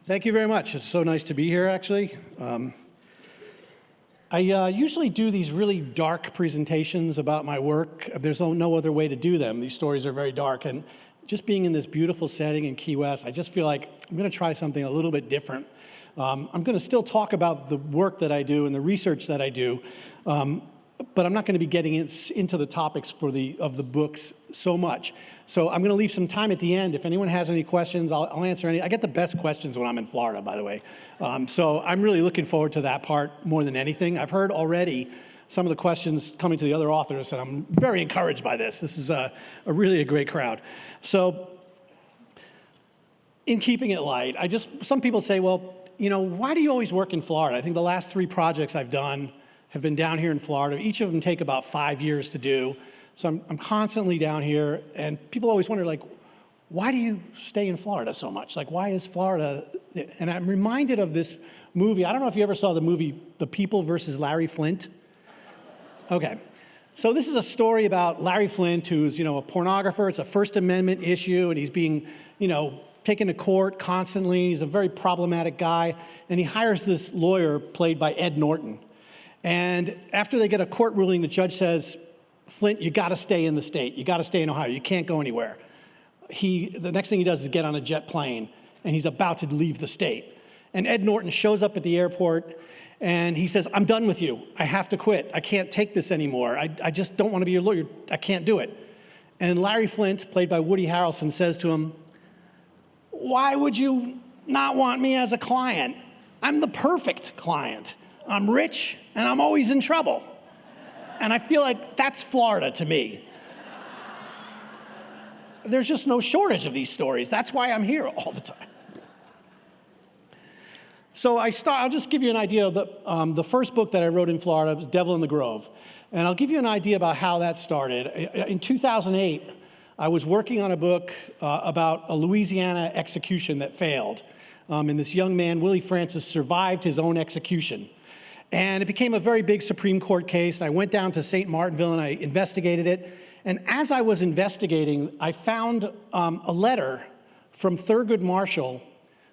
Thank you very much. It's so nice to be here, actually. I usually do these really dark presentations about my work. There's no other way to do them. These stories are very dark. And just being in this beautiful setting in Key West, I just feel like I'm going to try something a little bit different. I'm going to still talk about the work that I do and the research that I do, but I'm not going to be getting into the topics of the books so much. So I'm going to leave some time at the end. If anyone has any questions, I'll answer any. I get the best questions when I'm in Florida, by the way. So I'm really looking forward to that part more than anything. I've heard already some of the questions coming to the other authors, and I'm very encouraged by this. This is really a great crowd. So in keeping it light, some people say, well, you know, why do you always work in Florida? I think the last 3 projects I've done have been down here in Florida. Each of them take about 5 years to do. So I'm constantly down here, and people always wonder, like, why do you stay in Florida so much? Like, why is Florida? And I'm reminded of this movie. I don't know if you ever saw the movie The People versus Larry Flynt. Okay. So this is a story about Larry Flynt, who's, a pornographer. It's a First Amendment issue, and he's being, taken to court constantly. He's a very problematic guy, and he hires this lawyer played by Ed Norton. And after they get a court ruling, the judge says, Flint, you got to stay in the state. You got to stay in Ohio. You can't go anywhere. The next thing he does is get on a jet plane, and he's about to leave the state. And Ed Norton shows up at the airport, and he says, I'm done with you. I have to quit. I can't take this anymore. I just don't want to be your lawyer. I can't do it. And Larry Flynt, played by Woody Harrelson, says to him, why would you not want me as a client? I'm the perfect client. I'm rich, and I'm always in trouble. And I feel like that's Florida to me. There's just no shortage of these stories. That's why I'm here all the time. So I'll just give you an idea. The first book that I wrote in Florida was Devil in the Grove. And I'll give you an idea about how that started. In 2008, I was working on a book about a Louisiana execution that failed. And this young man, Willie Francis, survived his own execution. And it became a very big Supreme Court case. I went down to St. Martinville and I investigated it. And as I was investigating, I found a letter from Thurgood Marshall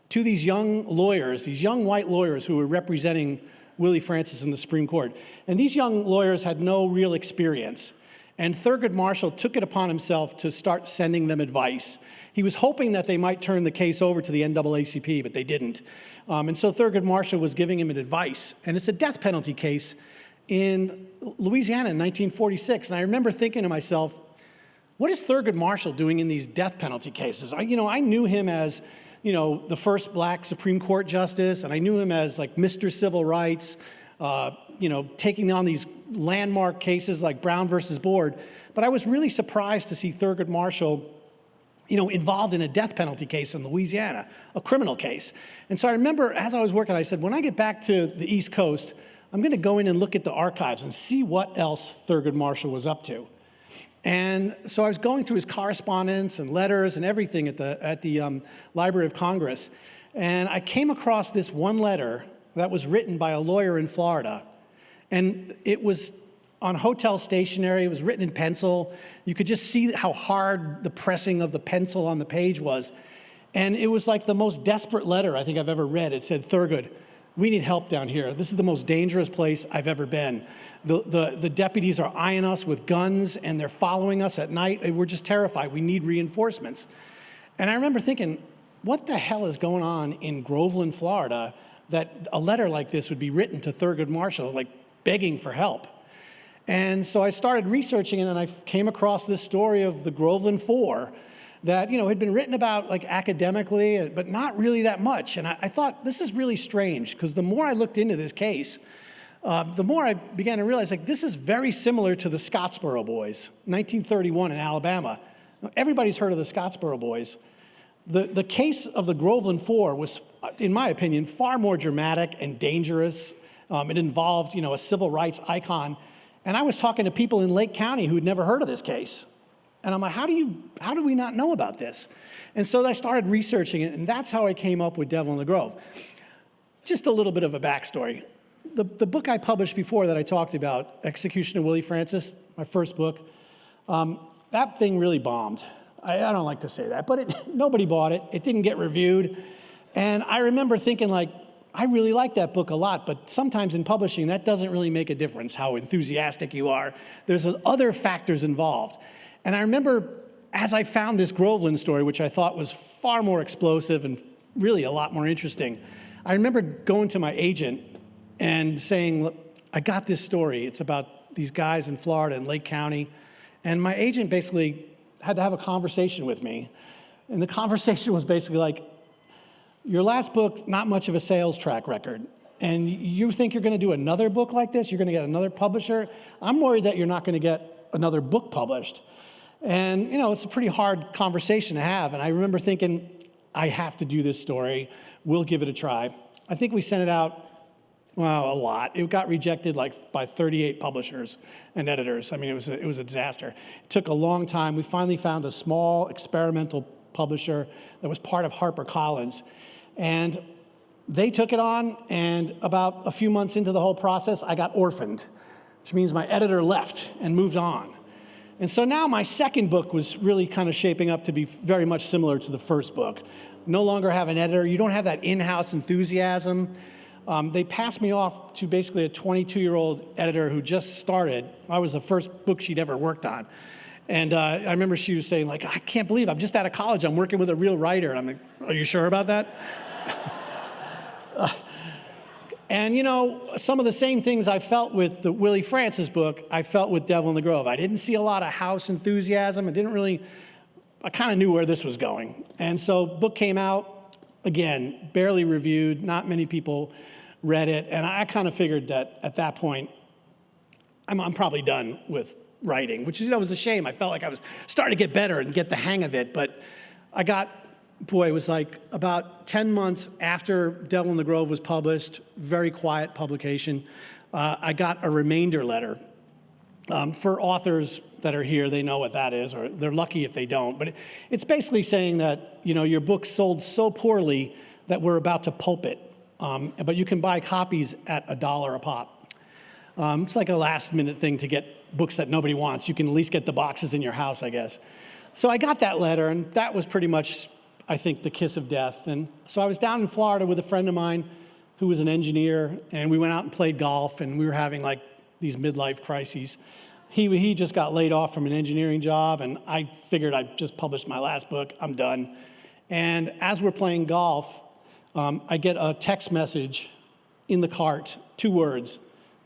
to these young lawyers, these young white lawyers who were representing Willie Francis in the Supreme Court. And these young lawyers had no real experience. And Thurgood Marshall took it upon himself to start sending them advice. He was hoping that they might turn the case over to the NAACP, but they didn't. And so Thurgood Marshall was giving him advice. And it's a death penalty case in Louisiana in 1946. And I remember thinking to myself, what is Thurgood Marshall doing in these death penalty cases? I knew him as, the first black Supreme Court justice, and I knew him as like Mr. Civil Rights, taking on these landmark cases like Brown versus Board. But I was really surprised to see Thurgood Marshall involved in a death penalty case in Louisiana, a criminal case. And so I remember as I was working, I said, when I get back to the East Coast, I'm going to go in and look at the archives and see what else Thurgood Marshall was up to. And so I was going through his correspondence and letters and everything at the Library of Congress. And I came across this one letter that was written by a lawyer in Florida. And it was on hotel stationery. It was written in pencil. You could just see how hard the pressing of the pencil on the page was. And it was like the most desperate letter I think I've ever read. It said, Thurgood, we need help down here. This is the most dangerous place I've ever been. The deputies are eyeing us with guns, and they're following us at night. We're just terrified. We need reinforcements. And I remember thinking, what the hell is going on in Groveland, Florida, that a letter like this would be written to Thurgood Marshall, like begging for help? And so I started researching it, and I came across this story of the Groveland Four that had been written about like academically, but not really that much. And I thought, this is really strange, because the more I looked into this case, the more I began to realize, like, this is very similar to the Scottsboro Boys, 1931 in Alabama. Everybody's heard of the Scottsboro Boys. The case of the Groveland Four was, in my opinion, far more dramatic and dangerous. It involved, a civil rights icon. And I was talking to people in Lake County who had never heard of this case. And I'm like, how do we not know about this? And so I started researching it, and that's how I came up with Devil in the Grove. Just a little bit of a backstory. The book I published before that I talked about, Execution of Willie Francis, my first book, that thing really bombed. I don't like to say that, but nobody bought it. It didn't get reviewed. And I remember thinking, like, I really like that book a lot, but sometimes in publishing, that doesn't really make a difference, how enthusiastic you are. There's other factors involved. And I remember, as I found this Groveland story, which I thought was far more explosive and really a lot more interesting, I remember going to my agent and saying, look, I got this story. It's about these guys in Florida in Lake County. And my agent basically had to have a conversation with me. And the conversation was basically like, your last book, not much of a sales track record. And you think you're going to do another book like this? You're going to get another publisher? I'm worried that you're not going to get another book published. And, you know, it's a pretty hard conversation to have. And I remember thinking, I have to do this story. We'll give it a try. I think we sent it out, well, a lot. It got rejected like by 38 publishers and editors. I mean, it was a disaster. It took a long time. We finally found a small experimental publisher that was part of HarperCollins. And they took it on, and about a few months into the whole process, I got orphaned, which means my editor left and moved on. And so now my second book was really kind of shaping up to be very much similar to the first book. No longer have an editor. You don't have that in-house enthusiasm. They passed me off to basically a 22-year-old editor who just started. I was the first book she'd ever worked on. And I remember she was saying, like, I can't believe I'm just out of college. I'm working with a real writer. And I'm like, are you sure about that? And, you know, some of the same things I felt with the Willie Francis book, I felt with Devil in the Grove. I didn't see a lot of house enthusiasm. I kind of knew where this was going. And so book came out, again, barely reviewed. Not many people read it. And I kind of figured that at that point, I'm probably done with writing, which was a shame. I felt like I was starting to get better and get the hang of it. But I got, boy, it was like about 10 months after Devil in the Grove was published, very quiet publication, I got a remainder letter. For authors that are here, they know what that is, or they're lucky if they don't. But it's basically saying that, you know, your book sold so poorly that we're about to pulp it. But you can buy copies at $1 a pop. It's like a last-minute thing to get books that nobody wants. You can at least get the boxes in your house, I guess. So I got that letter, and that was pretty much, I think, the kiss of death. And so I was down in Florida with a friend of mine who was an engineer, and we went out and played golf, and we were having like these midlife crises. He just got laid off from an engineering job, and I figured I'd just published my last book. I'm done. And as we're playing golf, I get a text message in the cart, 2 words,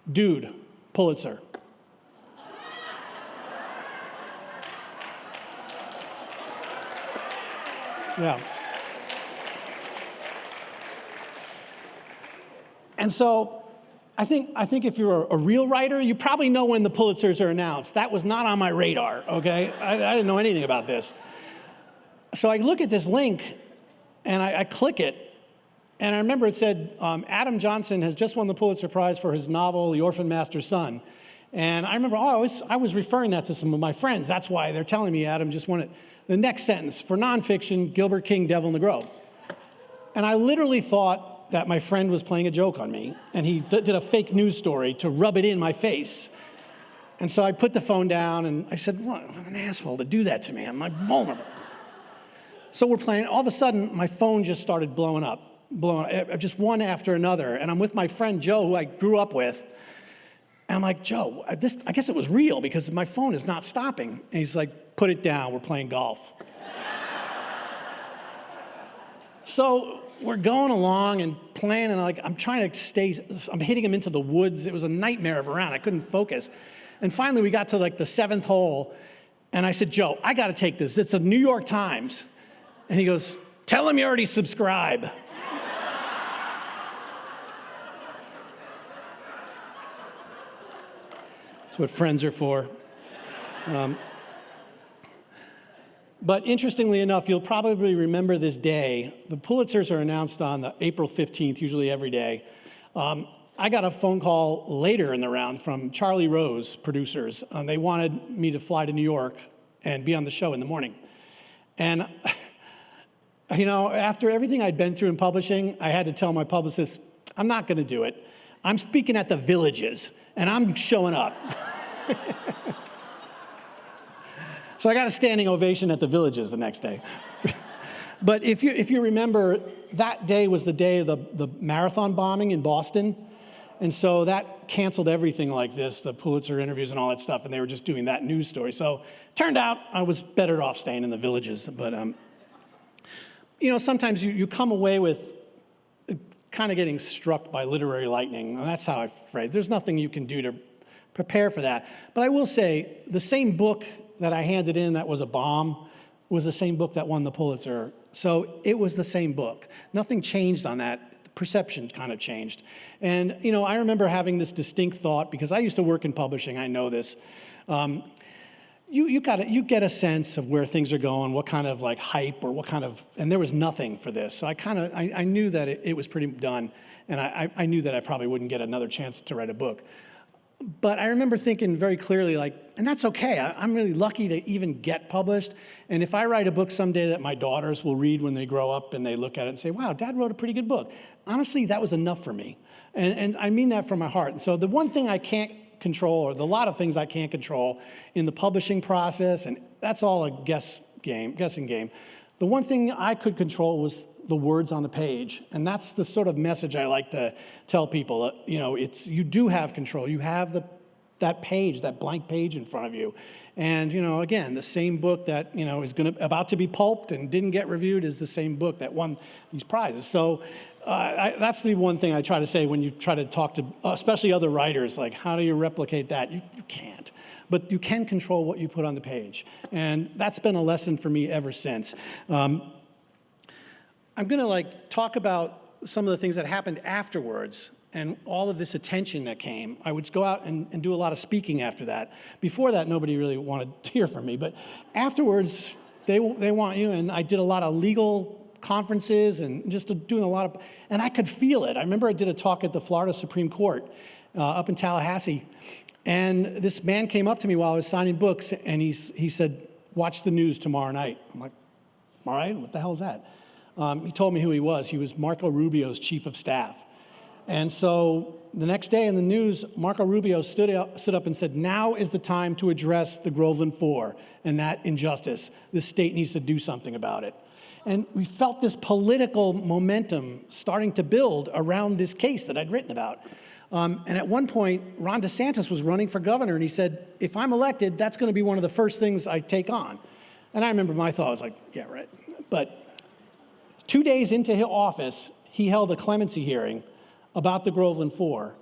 dude, Pulitzer. Yeah. And so I think if you're a real writer, you probably know when the Pulitzers are announced. That was not on my radar, okay? I didn't know anything about this. So I look at this link, and I click it, and I remember it said, Adam Johnson has just won the Pulitzer Prize for his novel, The Orphan Master's Son. And I remember, I was referring that to some of my friends. That's why they're telling me Adam just won it. The next sentence, for nonfiction, Gilbert King, Devil in the Grove. And I literally thought that my friend was playing a joke on me, and he did a fake news story to rub it in my face. And so I put the phone down, and I said, what, I'm an asshole to do that to me. I'm like vulnerable. So we're playing. All of a sudden, my phone just started blowing up, just one after another. And I'm with my friend Joe, who I grew up with. And I'm like, Joe, I guess it was real because my phone is not stopping. And he's like, put it down, we're playing golf. So we're going along and playing, and I'm trying to I'm hitting him into the woods. It was a nightmare of a round. I couldn't focus. And finally, we got to like the 7th hole, and I said, Joe, I got to take this. It's the New York Times. And he goes, tell him you already subscribe. That's what friends are for. But interestingly enough, you'll probably remember this day. The Pulitzers are announced on April 15th, usually every day. I got a phone call later in the round from Charlie Rose, producers. They wanted me to fly to New York and be on the show in the morning. And, you know, after everything I'd been through in publishing, I had to tell my publicist, I'm not going to do it. I'm speaking at the Villages, and I'm showing up. So I got a standing ovation at the Villages the next day. But if you remember, that day was the day of the marathon bombing in Boston. And so that canceled everything like this, the Pulitzer interviews and all that stuff, and they were just doing that news story. So turned out I was better off staying in the villages. But, sometimes you come away with kind of getting struck by literary lightning. And that's how I'm afraid. There's nothing you can do to prepare for that. But I will say, the same book that I handed in that was a bomb was the same book that won the Pulitzer. So it was the same book. Nothing changed on that. The perception kind of changed. And, I remember having this distinct thought, because I used to work in publishing, I know this. You get a sense of where things are going, what kind of like hype or what kind of, and there was nothing for this. So I knew that it was pretty done, and I knew that I probably wouldn't get another chance to write a book. But I remember thinking very clearly, and that's okay. I'm really lucky to even get published. And if I write a book someday that my daughters will read when they grow up and they look at it and say, wow, Dad wrote a pretty good book. Honestly, that was enough for me. And I mean that from my heart. And so the one thing I can't control, or the lot of things I can't control in the publishing process, and that's all a guessing game. The one thing I could control was the words on the page, and that's the sort of message I like to tell people. You do have control. You have that page, that blank page in front of you, and again, the same book that is about to be pulped and didn't get reviewed is the same book that won these prizes. So that's the one thing I try to say when you try to talk to, especially other writers, like how do you replicate that? You can't. But you can control what you put on the page. And that's been a lesson for me ever since. I'm going to talk about some of the things that happened afterwards and all of this attention that came. I would go out and do a lot of speaking after that. Before that, nobody really wanted to hear from me. But afterwards, they want you. And I did a lot of legal conferences and just doing a lot of, and I could feel it. I remember I did a talk at the Florida Supreme Court up in Tallahassee. And this man came up to me while I was signing books, and he said, watch the news tomorrow night. I'm like, all right, what the hell is that? He told me who he was. He was Marco Rubio's chief of staff. And so the next day in the news, Marco Rubio stood up and said, now is the time to address the Groveland Four and that injustice. This state needs to do something about it. And we felt this political momentum starting to build around this case that I'd written about. And at one point, Ron DeSantis was running for governor, and he said, if I'm elected, that's going to be one of the first things I take on. And I remember my thought was like, yeah, right. But 2 days into his office, he held a clemency hearing about the Groveland Four.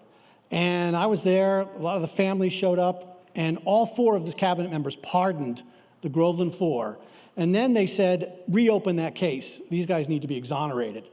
And I was there, a lot of the families showed up, and all four of his cabinet members pardoned the Groveland Four. And then they said, reopen that case. These guys need to be exonerated.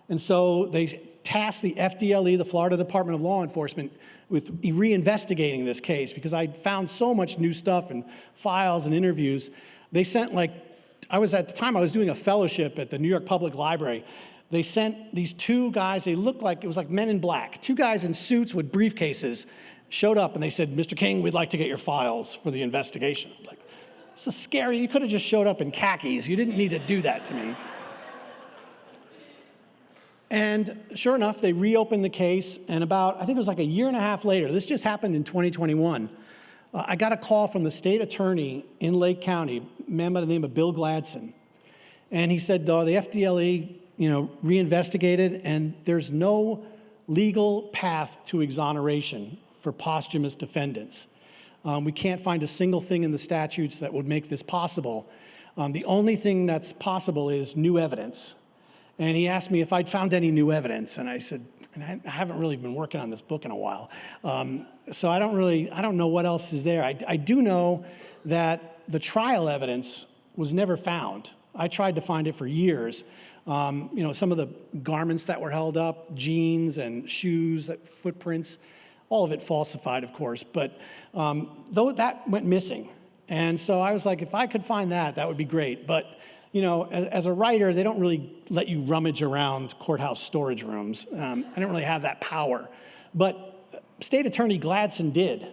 And so they tasked the FDLE, the Florida Department of Law Enforcement, with reinvestigating this case because I found so much new stuff and files and interviews. They sent at the time I was doing a fellowship at the New York Public Library. They sent these two guys, it was like men in black. Two guys in suits with briefcases showed up and they said, Mr. King, we'd like to get your files for the investigation. I was like, this is scary. You could have just showed up in khakis. You didn't need to do that to me. And sure enough, they reopened the case, and I think it was like a year and a half later, this just happened in 2021, I got a call from the state attorney in Lake County, a man by the name of Bill Gladson. And he said, the FDLE, reinvestigated, and there's no legal path to exoneration for posthumous defendants. We can't find a single thing in the statutes that would make this possible. The only thing that's possible is new evidence. And he asked me if I'd found any new evidence, and I said, and I haven't really been working on this book in a while. So I don't know what else is there. I do know that the trial evidence was never found. I tried to find it for years. Some of the garments that were held up, jeans and shoes, footprints, all of it falsified, of course, but though that went missing. And so I was like, if I could find that, that would be great. But as a writer, they don't really let you rummage around courthouse storage rooms. I don't really have that power. But State Attorney Gladson did.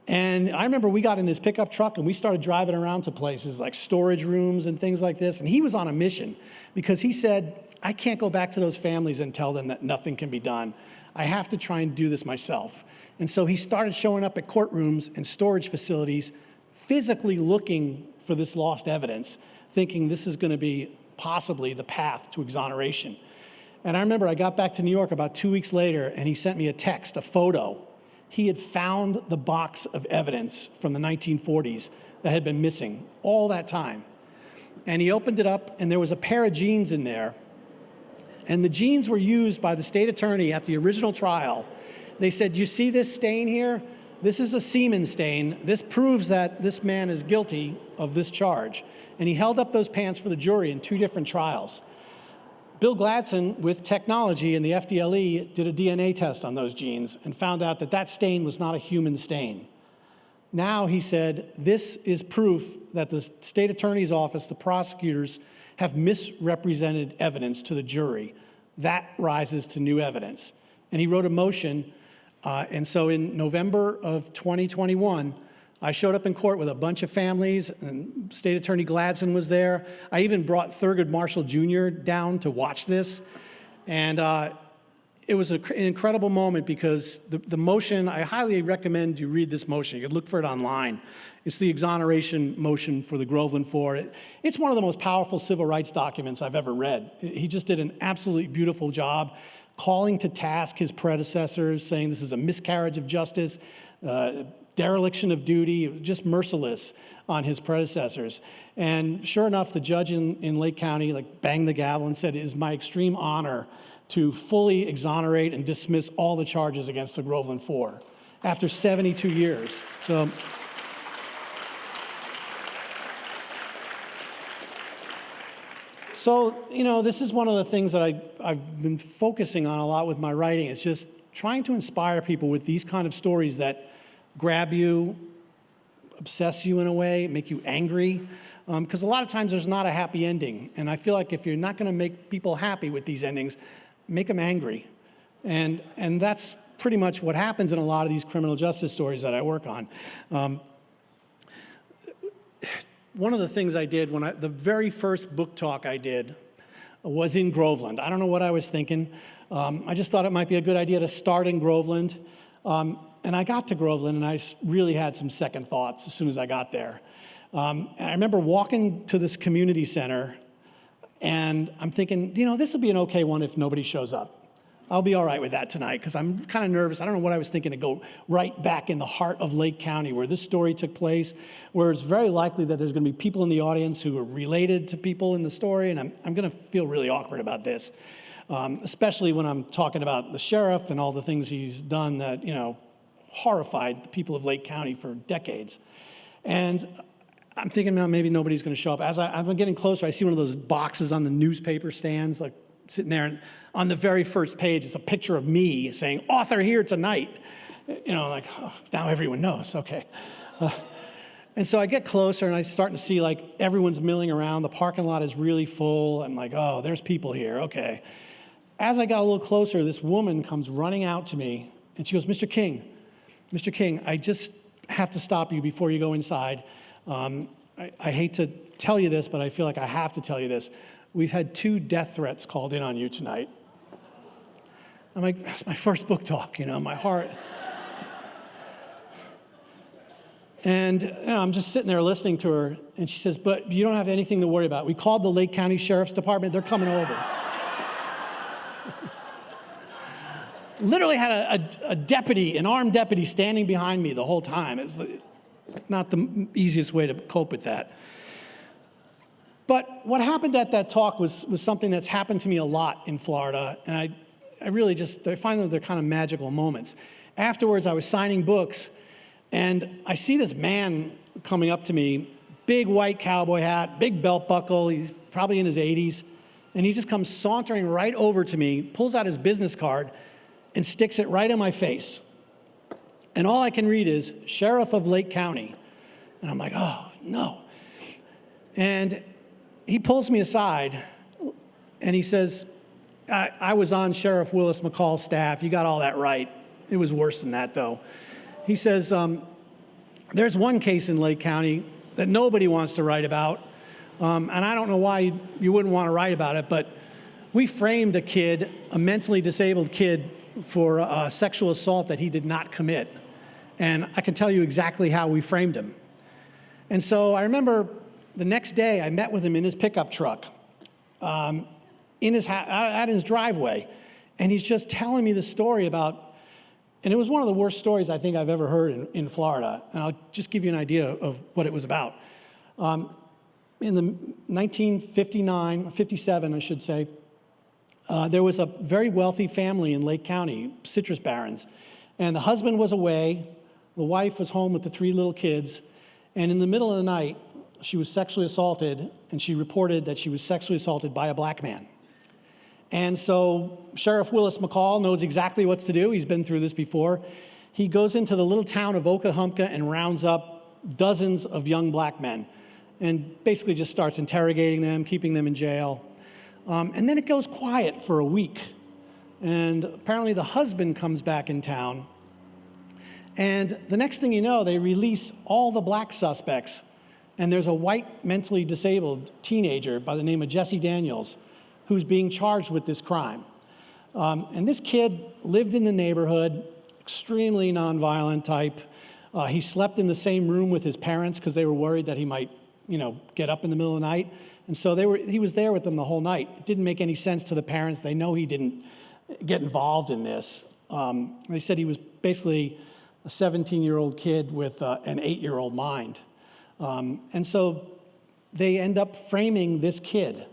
And I remember we got in his pickup truck and we started driving around to places like storage rooms and things like this. And he was on a mission because he said, I can't go back to those families and tell them that nothing can be done. I have to try and do this myself. And so he started showing up at courtrooms and storage facilities, physically looking for this lost evidence, thinking this is going to be possibly the path to exoneration. And I remember I got back to New York about 2 weeks later, and he sent me a text, a photo. He had found the box of evidence from the 1940s that had been missing all that time. And he opened it up, and there was a pair of jeans in there. And the jeans were used by the state attorney at the original trial. They said, you see this stain here? This is a semen stain. This proves that this man is guilty of this charge. And he held up those pants for the jury in 2 different trials. Bill Gladson, with technology and the FDLE, did a DNA test on those jeans and found out that that stain was not a human stain. Now, he said, this is proof that the state attorney's office, the prosecutors, have misrepresented evidence to the jury. That rises to new evidence. And he wrote a motion, and so in November of 2021, I showed up in court with a bunch of families, and State Attorney Gladson was there. I even brought Thurgood Marshall Jr. down to watch this. And it was an incredible moment because the motion, I highly recommend you read this motion. You can look for it online. It's the exoneration motion for the Groveland Four. It's one of the most powerful civil rights documents I've ever read. He just did an absolutely beautiful job calling to task his predecessors, saying this is a miscarriage of justice, dereliction of duty, just merciless on his predecessors. And sure enough, the judge in Lake County banged the gavel and said, it is my extreme honor to fully exonerate and dismiss all the charges against the Groveland Four after 72 years. So, you know, this is one of the things that I've been focusing on a lot with my writing. It's just trying to inspire people with these kind of stories that grab you, obsess you in a way, make you angry. Because a lot of times there's not a happy ending. And I feel like if you're not going to make people happy with these endings, make them angry. And that's pretty much what happens in a lot of these criminal justice stories that I work on. One of the things I did the very first book talk I did was in Groveland. I don't know what I was thinking. I just thought it might be a good idea to start in Groveland. And I got to Groveland, and I really had some second thoughts as soon as I got there. And I remember walking to this community center, and I'm thinking, you know, this will be an okay one if nobody shows up. I'll be all right with that tonight, because I'm kind of nervous. I don't know what I was thinking to go right back in the heart of Lake County, where this story took place, where it's very likely that there's going to be people in the audience who are related to people in the story, and I'm going to feel really awkward about this, especially when I'm talking about the sheriff and all the things he's done that, you know, horrified the people of Lake County for decades. And I'm thinking, now maybe nobody's going to show up. As I'm getting closer, I see one of those boxes on the newspaper stands, like sitting there, and on the very first page, it's a picture of me saying, author here tonight. You know, like, oh, now everyone knows, okay. And so I get closer, and I'm starting to see, like, everyone's milling around. The parking lot is really full. I'm like, oh, there's people here, okay. As I got a little closer, this woman comes running out to me, and she goes, Mr. King, I just have to stop you before you go inside. I hate to tell you this, but I feel like I have to tell you this. We've had 2 death threats called in on you tonight. I'm like, that's my first book talk, you know, my heart. And you know, I'm just sitting there listening to her, and she says, but you don't have anything to worry about. We called the Lake County Sheriff's Department. They're coming over. Literally had a deputy, an armed deputy, standing behind me the whole time. It was not the easiest way to cope with that. But what happened at that talk was something that's happened to me a lot in Florida, and I find that they're kind of magical moments. Afterwards, I was signing books, and I see this man coming up to me, big white cowboy hat, big belt buckle, he's probably in his 80s, and he just comes sauntering right over to me, pulls out his business card, and sticks it right in my face. And all I can read is, Sheriff of Lake County. And I'm like, oh, no. And he pulls me aside, and he says, I was on Sheriff Willis McCall's staff. You got all that right. It was worse than that, though. He says, there's one case in Lake County that nobody wants to write about, and I don't know why you wouldn't want to write about it, but we framed a kid, a mentally disabled kid, for a sexual assault that he did not commit. And I can tell you exactly how we framed him. And so I remember the next day I met with him in his pickup truck. at his driveway. And he's just telling me the story about, and it was one of the worst stories I think I've ever heard in Florida. And I'll just give you an idea of what it was about. In the 57, I should say, there was a very wealthy family in Lake County, citrus barons. And the husband was away, the wife was home with the 3 little kids, and in the middle of the night, she was sexually assaulted, and she reported that she was sexually assaulted by a black man. And so Sheriff Willis McCall knows exactly what to do. He's been through this before. He goes into the little town of Okahumpka and rounds up dozens of young black men and basically just starts interrogating them, keeping them in jail. And then it goes quiet for a week. And apparently the husband comes back in town. And the next thing you know, they release all the black suspects. And there's a white, mentally disabled teenager by the name of Jesse Daniels who's being charged with this crime. And this kid lived in the neighborhood, extremely nonviolent type. He slept in the same room with his parents because they were worried that he might, get up in the middle of the night. And so he was there with them the whole night. It didn't make any sense to the parents. They know he didn't get involved in this. They said he was basically a 17-year-old kid with an 8-year-old mind. And so they end up framing this kid.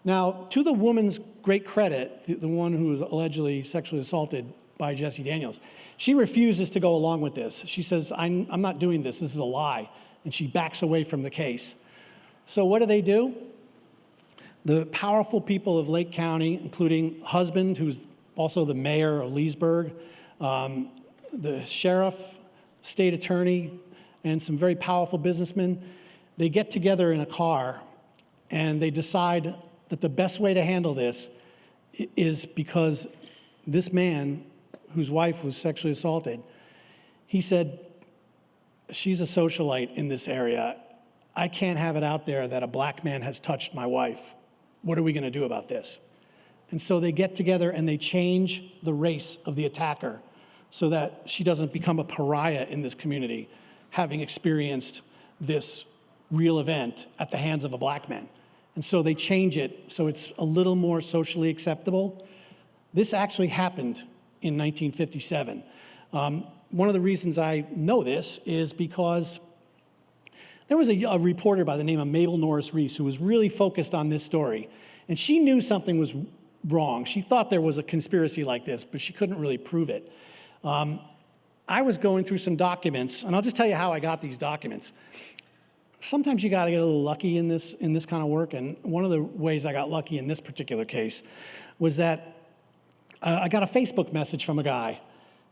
Now, to the woman's great credit, the one who was allegedly sexually assaulted by Jesse Daniels, she refuses to go along with this. She says, I'm not doing this. This is a lie. And she backs away from the case. So what do? The powerful people of Lake County, including husband, who's also the mayor of Leesburg, the sheriff, state attorney, and some very powerful businessmen, they get together in a car and they decide that the best way to handle this is because this man, whose wife was sexually assaulted, he said, she's a socialite in this area. I can't have it out there that a black man has touched my wife. What are we going to do about this? And so they get together and they change the race of the attacker so that she doesn't become a pariah in this community, having experienced this real event at the hands of a black man. And so they change it so it's a little more socially acceptable. This actually happened in 1957. One of the reasons I know this is because there was a reporter by the name of Mabel Norris Reese who was really focused on this story. And she knew something was wrong. She thought there was a conspiracy like this, but she couldn't really prove it. I was going through some documents, and I'll just tell you how I got these documents. Sometimes you got to get a little lucky in this kind of work, and one of the ways I got lucky in this particular case was that I got a Facebook message from a guy,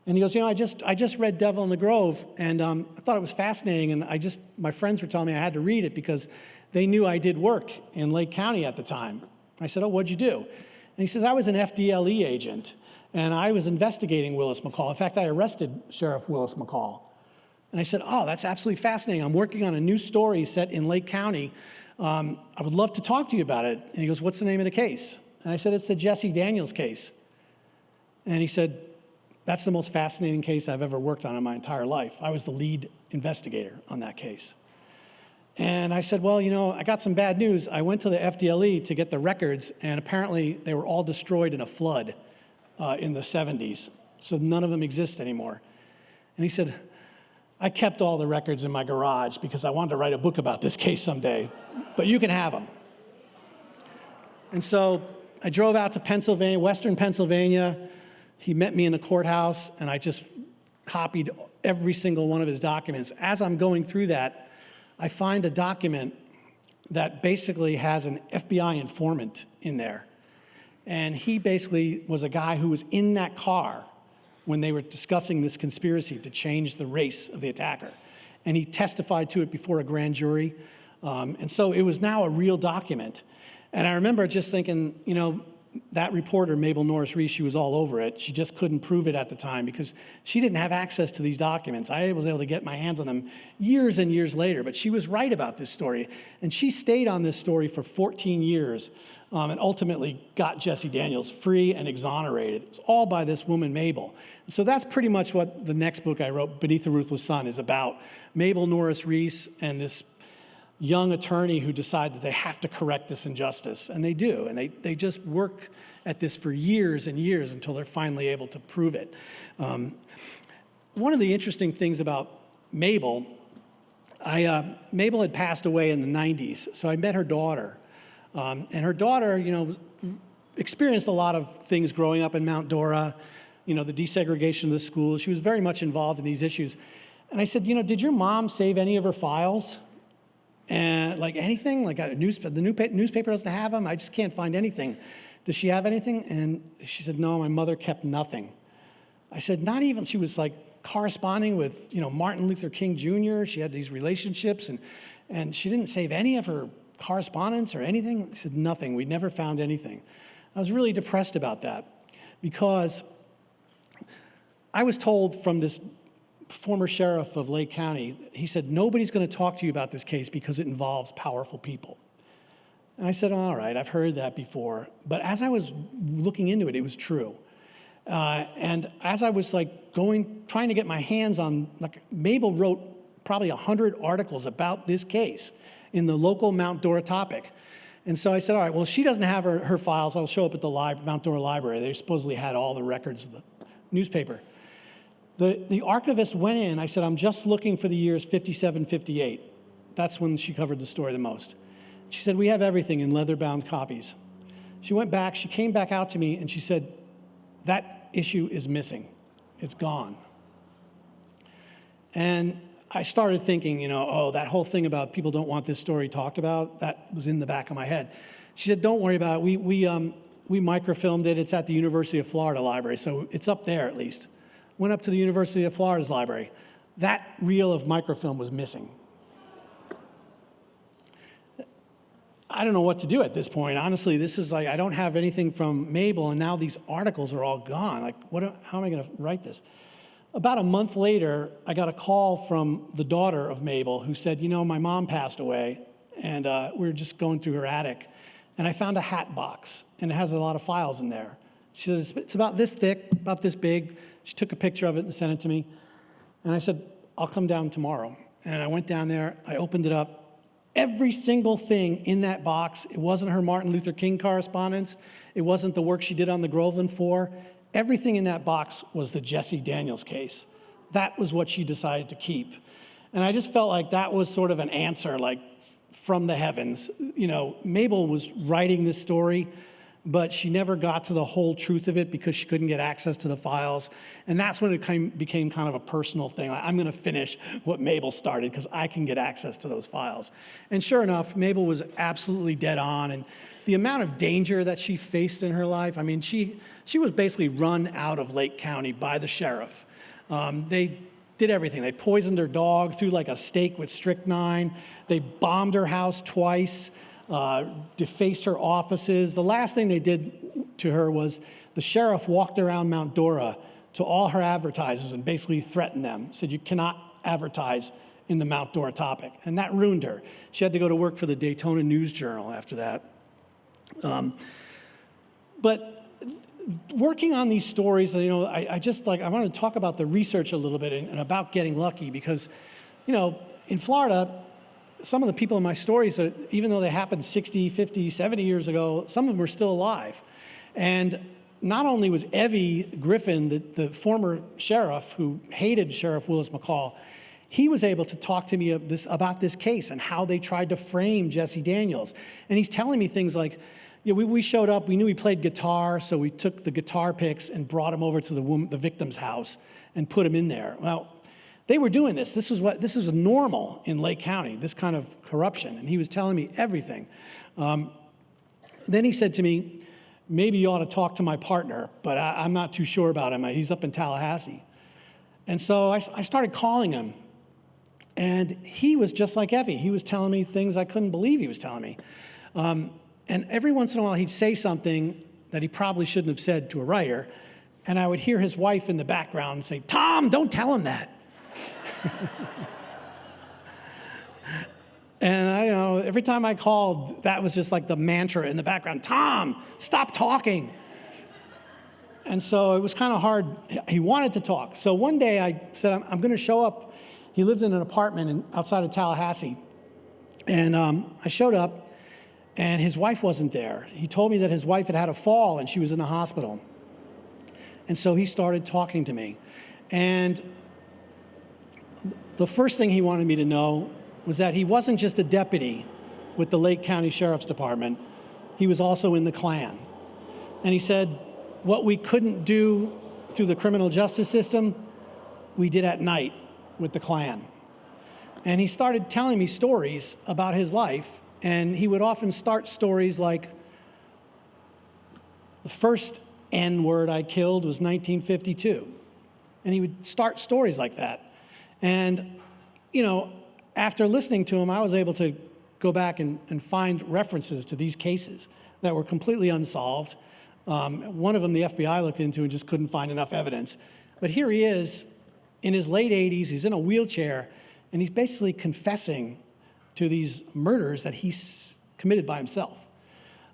and he goes, I just read Devil in the Grove, and I thought it was fascinating, and my friends were telling me I had to read it because they knew I did work in Lake County at the time. I said, what'd you do? And he says, I was an FDLE agent, and I was investigating Willis McCall. In fact, I arrested Sheriff Willis McCall. And I said, that's absolutely fascinating. I'm working on a new story set in Lake County. I would love to talk to you about it. And he goes, what's the name of the case? And I said, it's the Jesse Daniels case. And he said, that's the most fascinating case I've ever worked on in my entire life. I was the lead investigator on that case. And I said, well, I got some bad news. I went to the FDLE to get the records, and apparently they were all destroyed in a flood in the 70s. So none of them exist anymore. And he said, I kept all the records in my garage because I wanted to write a book about this case someday, but you can have them. And so I drove out to Pennsylvania, Western Pennsylvania. He met me in the courthouse, and I just copied every single one of his documents. As I'm going through that, I find a document that basically has an FBI informant in there. And he basically was a guy who was in that car when they were discussing this conspiracy to change the race of the attacker. And he testified to it before a grand jury. And so it was now a real document. And I remember just thinking, that reporter, Mabel Norris Reese, she was all over it. She just couldn't prove it at the time because she didn't have access to these documents. I was able to get my hands on them years and years later, but she was right about this story. And she stayed on this story for 14 years and ultimately got Jesse Daniels free and exonerated. It was all by this woman, Mabel. And so that's pretty much what the next book I wrote, Beneath the Ruthless Sun, is about. Mabel Norris Reese and this young attorney who decide that they have to correct this injustice, and they do, and they just work at this for years and years until they're finally able to prove it. One of the interesting things about Mabel, Mabel had passed away in the 90s, so I met her daughter. And her daughter, experienced a lot of things growing up in Mount Dora, the desegregation of the schools. She was very much involved in these issues. And I said, did your mom save any of her files? And like anything, like the newspaper doesn't have them. I just can't find anything. Does she have anything? And she said, no, my mother kept nothing. I said, not even. She was like corresponding with, Martin Luther King Jr. She had these relationships, and she didn't save any of her correspondence or anything. I said, nothing. We never found anything. I was really depressed about that because I was told from this former sheriff of Lake County, he said, nobody's going to talk to you about this case because it involves powerful people. And I said, all right, I've heard that before. But as I was looking into it, it was true. And as I was trying to get my hands on, Mabel wrote probably 100 articles about this case in the local Mount Dora topic. And so I said, all right, well, if she doesn't have her files, I'll show up at the Mount Dora library. They supposedly had all the records of the newspaper. The archivist went in. I said, I'm just looking for the years 57, 58. That's when she covered the story the most. She said, we have everything in leather-bound copies. She went back, she came back out to me, and she said, that issue is missing. It's gone. And I started thinking, that whole thing about people don't want this story talked about, that was in the back of my head. She said, don't worry about it. We microfilmed it. It's at the University of Florida library, so it's up there at least. Went up to the University of Florida's library. That reel of microfilm was missing. I don't know what to do at this point. Honestly, this is I don't have anything from Mabel, and now these articles are all gone. How am I going to write this? About a month later, I got a call from the daughter of Mabel who said, my mom passed away, and we were just going through her attic, and I found a hat box, and it has a lot of files in there. She said, it's about this thick, about this big. She took a picture of it and sent it to me. And I said, I'll come down tomorrow. And I went down there, I opened it up. Every single thing in that box, it wasn't her Martin Luther King correspondence, it wasn't the work she did on the Groveland Four. Everything in that box was the Jesse Daniels case. That was what she decided to keep. And I just felt like that was sort of an answer, from the heavens. Mabel was writing this story, but she never got to the whole truth of it because she couldn't get access to the files. And that's when it became kind of a personal thing. I'm going to finish what Mabel started because I can get access to those files. And sure enough, Mabel was absolutely dead on. And the amount of danger that she faced in her life, she was basically run out of Lake County by the sheriff. They did everything. They poisoned her dog, threw a steak with strychnine. They bombed her house twice. Defaced her offices. The last thing they did to her was the sheriff walked around Mount Dora to all her advertisers and basically threatened them, said you cannot advertise in the Mount Dora topic. And that ruined her. She had to go to work for the Daytona News Journal after that. But working on these stories, I want to talk about the research a little bit and about getting lucky because, in Florida, some of the people in my stories, even though they happened 60, 50, 70 years ago, some of them are still alive. And not only was Evie Griffin, the former sheriff who hated Sheriff Willis McCall, he was able to talk to me about this case and how they tried to frame Jesse Daniels. And he's telling me things like, we showed up, we knew he played guitar, so we took the guitar picks and brought him over to the victim's house and put him in there. Well, they were doing this. This is normal in Lake County, this kind of corruption. And he was telling me everything. Then he said to me, maybe you ought to talk to my partner, but I'm not too sure about him. He's up in Tallahassee. And so I started calling him. And he was just like Evie. He was telling me things I couldn't believe he was telling me. And every once in a while, he'd say something that he probably shouldn't have said to a writer. And I would hear his wife in the background say, Tom, don't tell him that. And every time I called, that was just like the mantra in the background. Tom, stop talking. And so it was kind of hard. He wanted to talk. So one day I said, I'm going to show up. He lived in an apartment outside of Tallahassee. And I showed up, and his wife wasn't there. He told me that his wife had had a fall and she was in the hospital. And so he started talking to me. And the first thing he wanted me to know was that he wasn't just a deputy with the Lake County Sheriff's Department, he was also in the Klan. And he said, what we couldn't do through the criminal justice system, we did at night with the Klan. And he started telling me stories about his life, and he would often start stories like, the first N-word I killed was 1952. And he would start stories like that. And, you know, after listening to him, I was able to go back and find references to these cases that were completely unsolved. One of them the FBI looked into and just couldn't find enough evidence. But here he is in his late 80s, he's in a wheelchair, and he's basically confessing to these murders that he's committed by himself.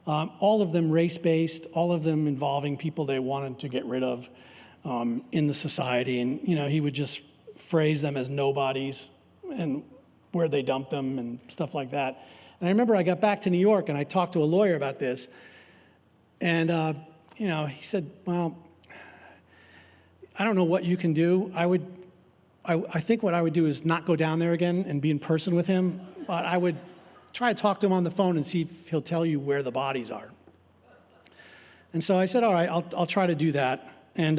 All of them race-based, all of them involving people they wanted to get rid of in the society. And, you know, he would just phrase them as nobodies and where they dumped them and stuff like that. And I remember I got back to New York and I talked to a lawyer about this. And, you know, he said, well, I don't know what you can do. I think what I would do is not go down there again and be in person with him, but I would try to talk to him on the phone and see if he'll tell you where the bodies are. And so I said, all right, I'll try to do that. And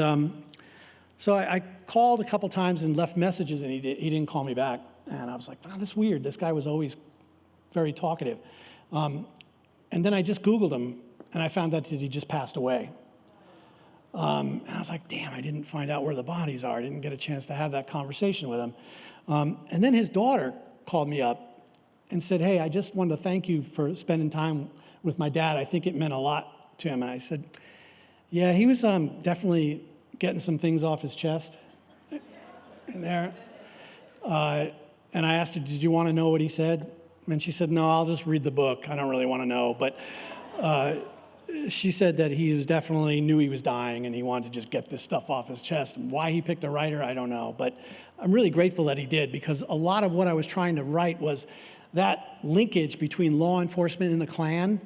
so I called a couple times and left messages, and he didn't call me back. And I was like, wow, that's weird. This guy was always very talkative. And then I just Googled him, and I found out that he just passed away. And I was like, damn, I didn't find out where the bodies are. I didn't get a chance to have that conversation with him. And then his daughter called me up and said, hey, I just wanted to thank you for spending time with my dad. I think it meant a lot to him. And I said, yeah, he was definitely getting some things off his chest in there. And I asked her, did you want to know what he said? And she said, no, I'll just read the book. I don't really want to know. But she said that he was definitely knew he was dying and he wanted to just get this stuff off his chest. And why he picked a writer, I don't know. But I'm really grateful that he did, because a lot of what I was trying to write was that linkage between law enforcement and the Klan.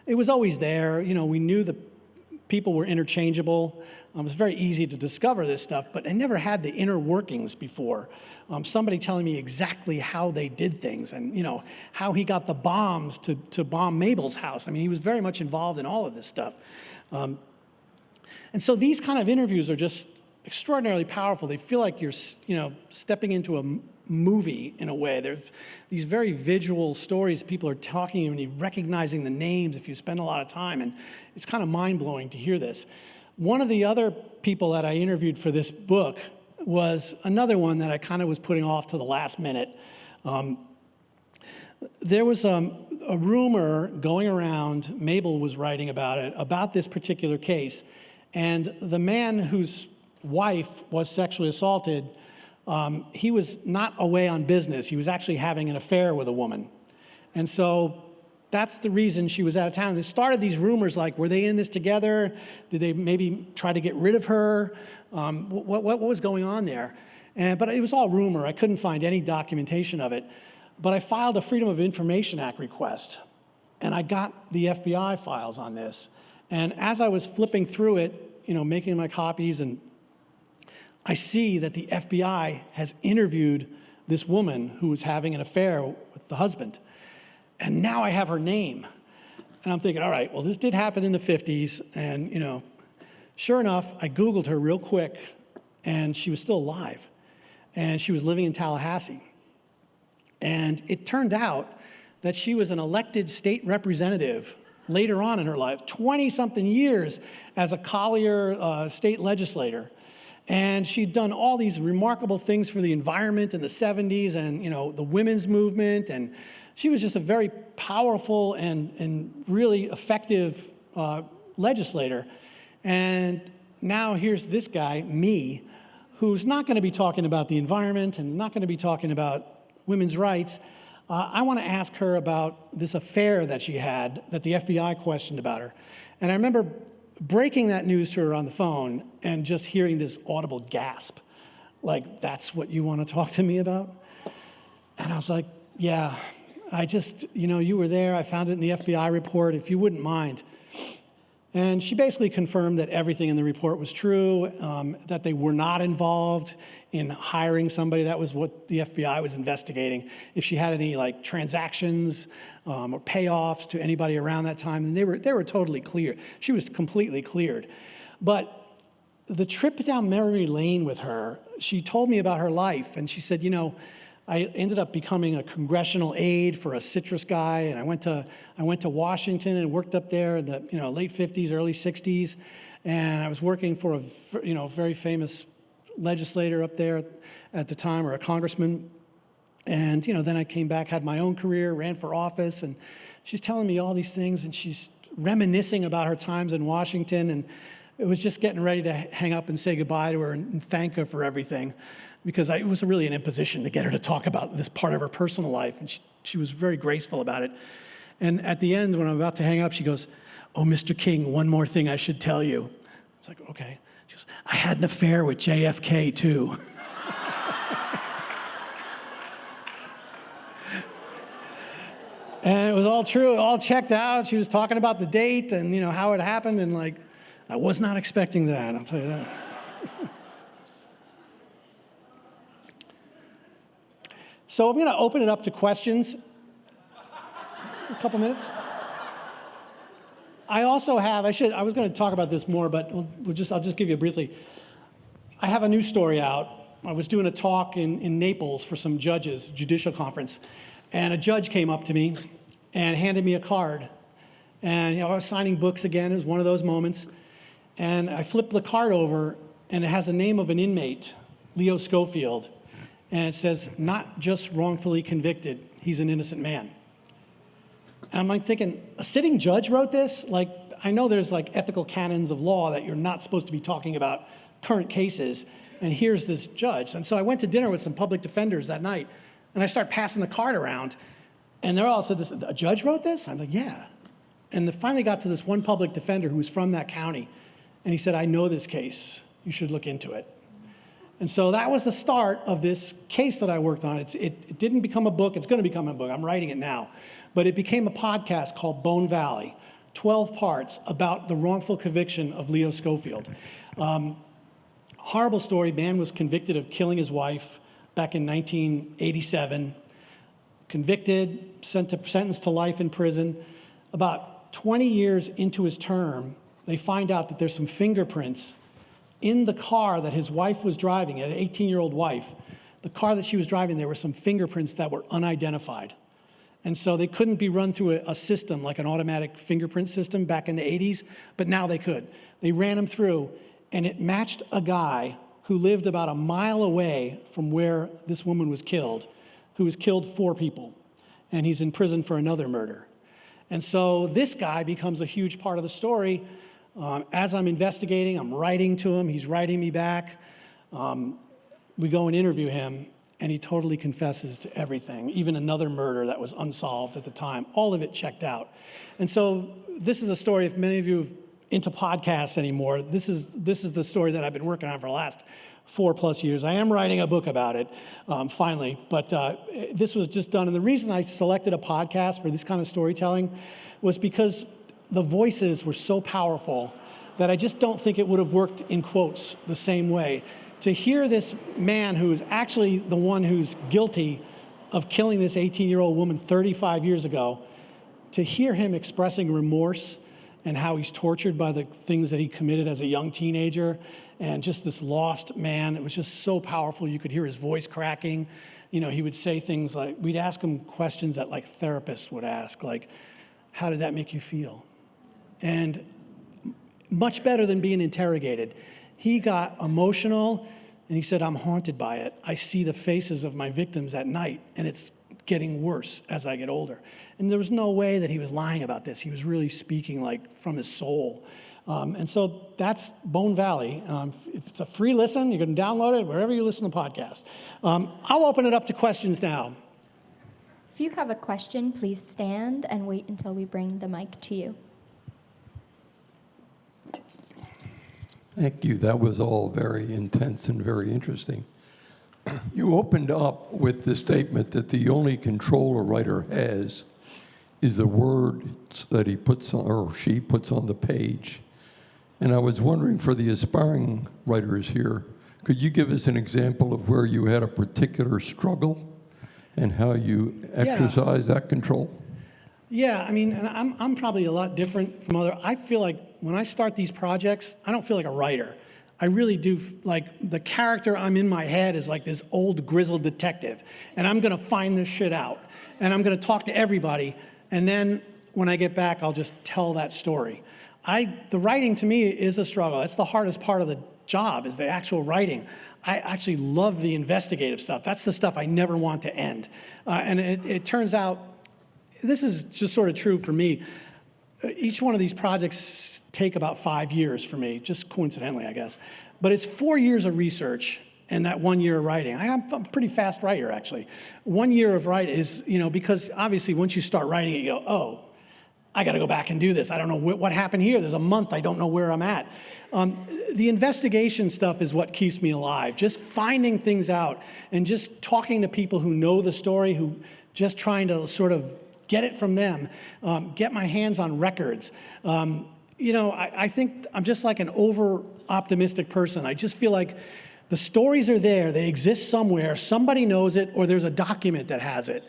It was always there. You know, we knew the people were interchangeable. It was very easy to discover this stuff, but I never had the inner workings before. Somebody telling me exactly how they did things and, you know, how he got the bombs to bomb Mabel's house. I mean, he was very much involved in all of this stuff. And so these kind of interviews are just extraordinarily powerful. They feel like you're, you know, stepping into a movie in a way. There's these very visual stories. People are talking and you're recognizing the names if you spend a lot of time, and it's kind of mind-blowing to hear this. One of the other people that I interviewed for this book was another one that I kind of was putting off to the last minute. There was a rumor going around, Mabel was writing about it, about this particular case, and the man whose wife was sexually assaulted, he was not away on business. He was actually having an affair with a woman. And so that's the reason she was out of town. It started these rumors like, were they in this together? Did they maybe try to get rid of her? What was going on there? But it was all rumor. I couldn't find any documentation of it. But I filed a Freedom of Information Act request, and I got the FBI files on this. And as I was flipping through it, you know, making my copies, and I see that the FBI has interviewed this woman who was having an affair with the husband. And now I have her name. And I'm thinking, all right, well, this did happen in the 50s. And, you know, sure enough, I Googled her real quick, and she was still alive. And she was living in Tallahassee. And it turned out that she was an elected state representative later on in her life, 20-something years as a Collier state legislator. And she'd done all these remarkable things for the environment in the 70s and, you know, the women's movement. And she was just a very powerful and really effective legislator. And now here's this guy, me, who's not going to be talking about the environment and not going to be talking about women's rights. I want to ask her about this affair that she had that the FBI questioned about her. And I remember breaking that news to her on the phone and just hearing this audible gasp, like, that's what you want to talk to me about? And I was like, yeah, I just, you were there. I found it in the FBI report, if you wouldn't mind. And she basically confirmed that everything in the report was true, that they were not involved in hiring somebody. That was what the FBI was investigating. If she had any transactions or payoffs to anybody around that time, and they were totally clear. She was completely cleared. But the trip down memory lane with her, she told me about her life, and she said, I ended up becoming a congressional aide for a citrus guy, and I went to Washington and worked up there in the late 50s, early 60s, and I was working for a very famous legislator up there at the time, or a congressman. And then I came back, had my own career, ran for office, and she's telling me all these things, and she's reminiscing about her times in Washington, and it was just getting ready to hang up and say goodbye to her and thank her for everything, because it was really an imposition to get her to talk about this part of her personal life, and she was very graceful about it. And at the end, when I'm about to hang up, she goes, "Oh, Mr. King, one more thing I should tell you." I was like, "Okay." She goes, "I had an affair with JFK, too." And it was all true, all checked out. She was talking about the date and how it happened, and I was not expecting that, I'll tell you that. So I'm going to open it up to questions. A couple minutes. I also have, I was going to talk about this more, but I'll just give you briefly. I have a new story out. I was doing a talk in Naples for some judges, judicial conference, and a judge came up to me and handed me a card. And I was signing books again. It was one of those moments. And I flipped the card over, and it has the name of an inmate, Leo Schofield. And it says, "Not just wrongfully convicted, he's an innocent man." And I'm thinking, a sitting judge wrote this? I know there's ethical canons of law that you're not supposed to be talking about current cases, and here's this judge. And so I went to dinner with some public defenders that night, and I start passing the card around, and they're all said, "A judge wrote this?" I'm like, "Yeah." And they finally got to this one public defender who was from that county, and he said, "I know this case. You should look into it." And so that was the start of this case that I worked on. It didn't become a book. It's going to become a book. I'm writing it now. But it became a podcast called Bone Valley, 12 parts about the wrongful conviction of Leo Schofield. Horrible story. Man was convicted of killing his wife back in 1987. Convicted, sentenced to life in prison. About 20 years into his term, they find out that there's some fingerprints in the car that his wife was driving, an 18-year-old wife. The car that she was driving, there were some fingerprints that were unidentified. And so they couldn't be run through a system like an automatic fingerprint system back in the 80s, but now they could. They ran them through, and it matched a guy who lived about a mile away from where this woman was killed, who has killed 4 people, and he's in prison for another murder. And so this guy becomes a huge part of the story. As I'm investigating, I'm writing to him, he's writing me back. We go and interview him, and he totally confesses to everything, even another murder that was unsolved at the time. All of it checked out. And so this is a story, if many of you are into podcasts anymore, this is the story that I've been working on for the last 4+ years. I am writing a book about it, finally, but this was just done. And the reason I selected a podcast for this kind of storytelling was because the voices were so powerful that I just don't think it would have worked in quotes the same way. To hear this man who is actually the one who's guilty of killing this 18-year-old woman 35 years ago, to hear him expressing remorse and how he's tortured by the things that he committed as a young teenager, and just this lost man, it was just so powerful. You could hear his voice cracking. He would say things like, we'd ask him questions that therapists would ask, like, "How did that make you feel?" And much better than being interrogated. He got emotional, and he said, "I'm haunted by it. I see the faces of my victims at night, and it's getting worse as I get older." And there was no way that he was lying about this. He was really speaking from his soul. And so that's Bone Valley. It's a free listen. You can download it wherever you listen to podcasts. I'll open it up to questions now. If you have a question, please stand and wait until we bring the mic to you. Thank you. That was all very intense and very interesting. You opened up with the statement that the only control a writer has is the words that he puts on, or she puts on the page. And I was wondering, for the aspiring writers here, could you give us an example of where you had a particular struggle and how you exercise that control? Yeah, I mean, and I'm probably a lot different from other. I feel like when I start these projects, I don't feel like a writer. I really do, like, the character I'm in my head is like this old grizzled detective, and I'm gonna find this shit out, and I'm gonna talk to everybody, and then when I get back, I'll just tell that story. The writing to me is a struggle. That's the hardest part of the job, is the actual writing. I actually love the investigative stuff. That's the stuff I never want to end. And it turns out, this is just sort of true for me. Each one of these projects take about 5 years for me, just coincidentally, I guess. But it's 4 years of research and that 1 year of writing. I'm a pretty fast writer, actually. 1 year of writing is, because obviously once you start writing it, you go, oh, I got to go back and do this. I don't know what happened here. There's a month. I don't know where I'm at. The investigation stuff is what keeps me alive. Just finding things out and just talking to people who know the story, who just trying to sort of get it from them, get my hands on records. I think I'm just like an over-optimistic person. I just feel like the stories are there. They exist somewhere. Somebody knows it, or there's a document that has it.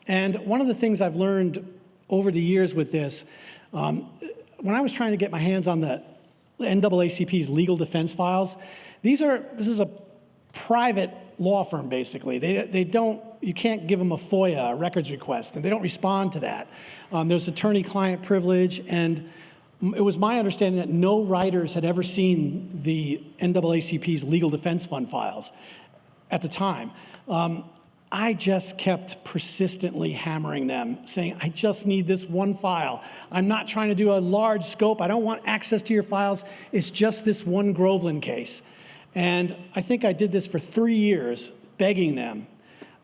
And one of the things I've learned over the years with this, when I was trying to get my hands on the NAACP's legal defense files, this is a private law firm, basically. You can't give them a FOIA, a records request, and they don't respond to that. There's attorney-client privilege, and it was my understanding that no writers had ever seen the NAACP's legal defense fund files at the time. I just kept persistently hammering them, saying, I just need this one file. I'm not trying to do a large scope. I don't want access to your files. It's just this one Groveland case. And I think I did this for 3 years, begging them.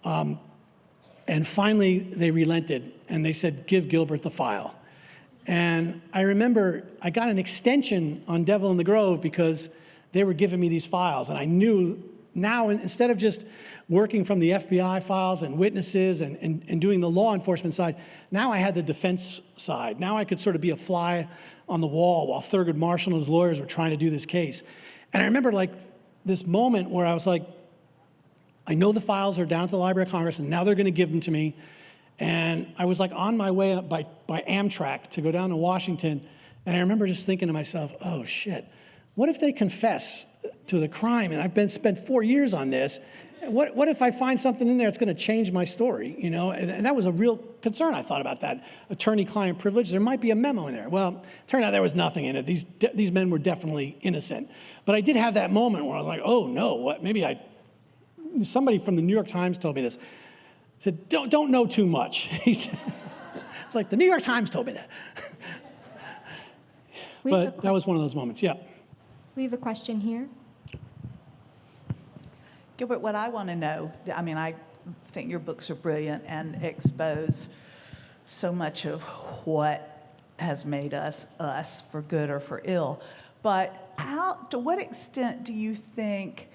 And finally, they relented, and they said, give Gilbert the file. And I remember I got an extension on Devil in the Grove because they were giving me these files. And I knew now, instead of just working from the FBI files and witnesses and doing the law enforcement side, now I had the defense side. Now I could sort of be a fly on the wall while Thurgood Marshall and his lawyers were trying to do this case. And I remember like this moment where I was like, I know the files are down at the Library of Congress, and now they're going to give them to me. And I was like on my way up by Amtrak to go down to Washington, and I remember just thinking to myself, oh shit, what if they confess to the crime, and I've spent 4 years on this? What if I find something in there that's going to change my story, And that was a real concern. I thought about that. Attorney-client privilege, there might be a memo in there. Well, turned out there was nothing in it. These men were definitely innocent. But I did have that moment where I was like, oh no, what? Somebody from the New York Times told me this. He said, don't know too much. He said, it's like, the New York Times told me that. But that was one of those moments, yeah. We have a question here. Gilbert, what I want to know, I think your books are brilliant and expose so much of what has made us for good or for ill. But to what extent do you think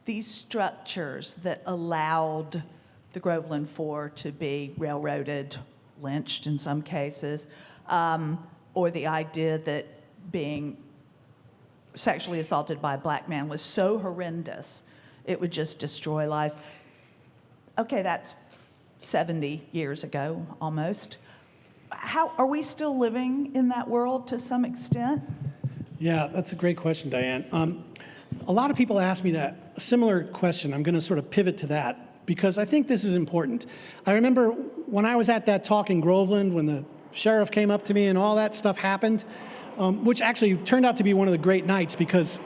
these structures that allowed the Groveland Four to be railroaded, lynched in some cases, or the idea that being sexually assaulted by a black man was so horrendous it would just destroy lives? Okay, that's 70 years ago, almost. How are we still living in that world to some extent? Yeah, that's a great question, Diane. A lot of people ask me that, a similar question. I'm going to sort of pivot to that because I think this is important. I remember when I was at that talk in Groveland, when the sheriff came up to me and all that stuff happened, which actually turned out to be one of the great nights because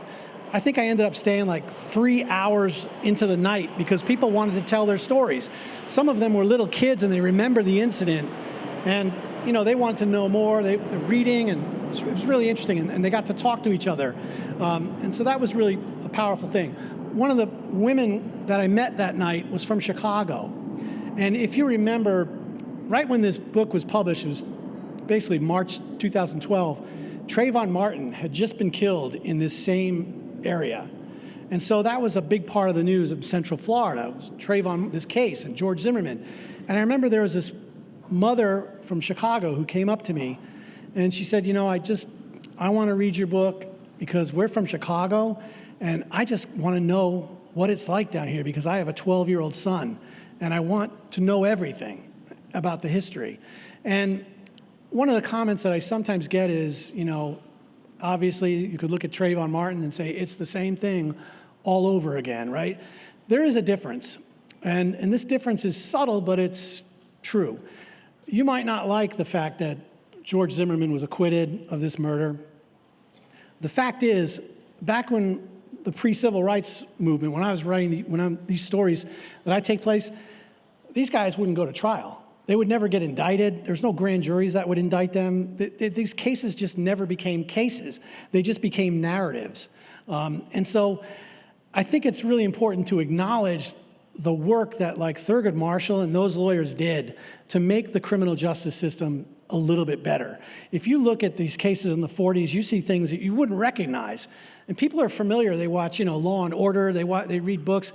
I think I ended up staying like 3 hours into the night because people wanted to tell their stories. Some of them were little kids and they remember the incident, and they wanted to know more. They're reading, and it was really interesting, and they got to talk to each other. And so that was really a powerful thing. One of the women that I met that night was from Chicago. And if you remember, right when this book was published, it was basically March 2012, Trayvon Martin had just been killed in this same area. And so that was a big part of the news of Central Florida. It was Trayvon, this case, and George Zimmerman. And I remember there was this mother from Chicago who came up to me, and she said, I want to read your book because we're from Chicago, and I just want to know what it's like down here because I have a 12-year-old son, and I want to know everything about the history. And one of the comments that I sometimes get is, obviously you could look at Trayvon Martin and say it's the same thing all over again, right? There is a difference, and this difference is subtle, but it's true. You might not like the fact that George Zimmerman was acquitted of this murder. The fact is, back when the pre-civil rights movement, when I was writing these stories that I take place, these guys wouldn't go to trial. They would never get indicted. There's no grand juries that would indict them. These cases just never became cases. They just became narratives. And so I think it's really important to acknowledge the work that Thurgood Marshall and those lawyers did to make the criminal justice system a little bit better. If you look at these cases in the 40s, you see things that you wouldn't recognize. And people are familiar. They watch, Law and Order. They read books.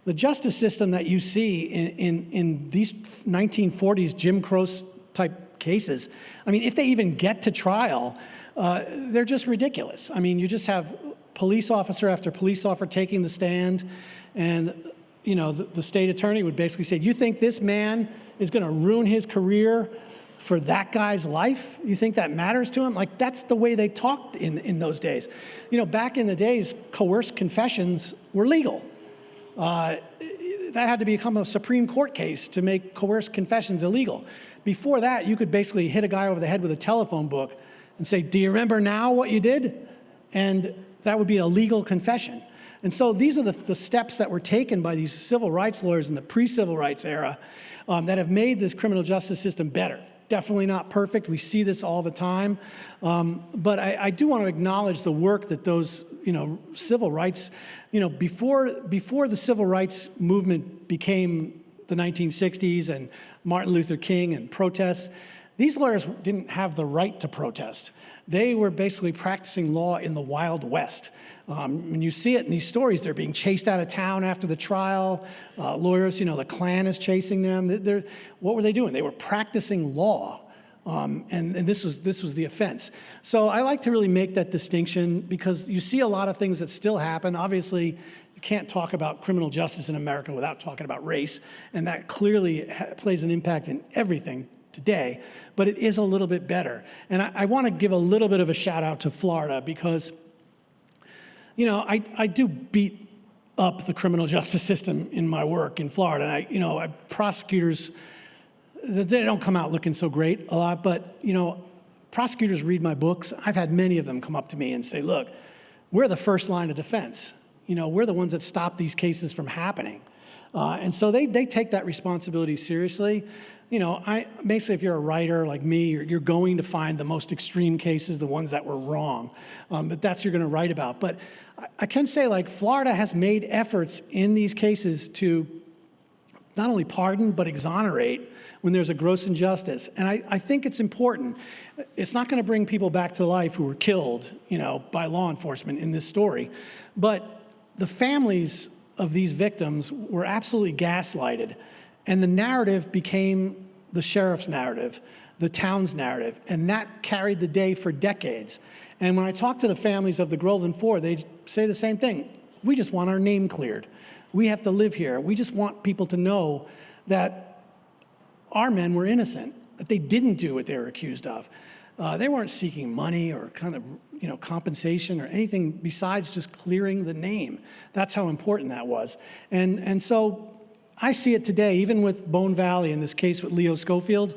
The justice system that you see in these 1940s Jim Crow type cases, I mean, if they even get to trial, they're just ridiculous. I mean, you just have police officer after police officer taking the stand, and the state attorney would basically say, you think this man is going to ruin his career for that guy's life? You think that matters to him? That's the way they talked in those days. Back in the days, coerced confessions were legal. That had to become a Supreme Court case to make coerced confessions illegal. Before that, you could basically hit a guy over the head with a telephone book and say, do you remember now what you did? And that would be a legal confession. And so these are the steps that were taken by these civil rights lawyers in the pre-civil rights era that have made this criminal justice system better. Definitely not perfect. We see this all the time. But I do want to acknowledge the work that those civil rights, before the civil rights movement became the 1960s and Martin Luther King and protests, these lawyers didn't have the right to protest. They were basically practicing law in the Wild West. When you see it in these stories, they're being chased out of town after the trial. Lawyers, the Klan is chasing them. What were they doing? They were practicing law. And this was the offense. So I like to really make that distinction because you see a lot of things that still happen. Obviously, you can't talk about criminal justice in America without talking about race, and that clearly plays an impact in everything today, but it is a little bit better. And I want to give a little bit of a shout out to Florida because, I do beat up the criminal justice system in my work in Florida. And prosecutors, they don't come out looking so great a lot, but, prosecutors read my books. I've had many of them come up to me and say, look, we're the first line of defense. We're the ones that stop these cases from happening. And so they take that responsibility seriously. Basically, if you're a writer like me, you're going to find the most extreme cases, the ones that were wrong. But that's what you're going to write about. But I can say, Florida has made efforts in these cases to not only pardon, but exonerate when there's a gross injustice. And I think it's important. It's not going to bring people back to life who were killed, by law enforcement in this story. But the families of these victims were absolutely gaslighted. And the narrative became the sheriff's narrative, the town's narrative, and that carried the day for decades. And when I talk to the families of the Groveland Four, they say the same thing. We just want our name cleared. We have to live here. We just want people to know that our men were innocent, that they didn't do what they were accused of. They weren't seeking money or kind of compensation or anything besides just clearing the name. That's how important that was. And so I see it today, even with Bone Valley in this case with Leo Schofield.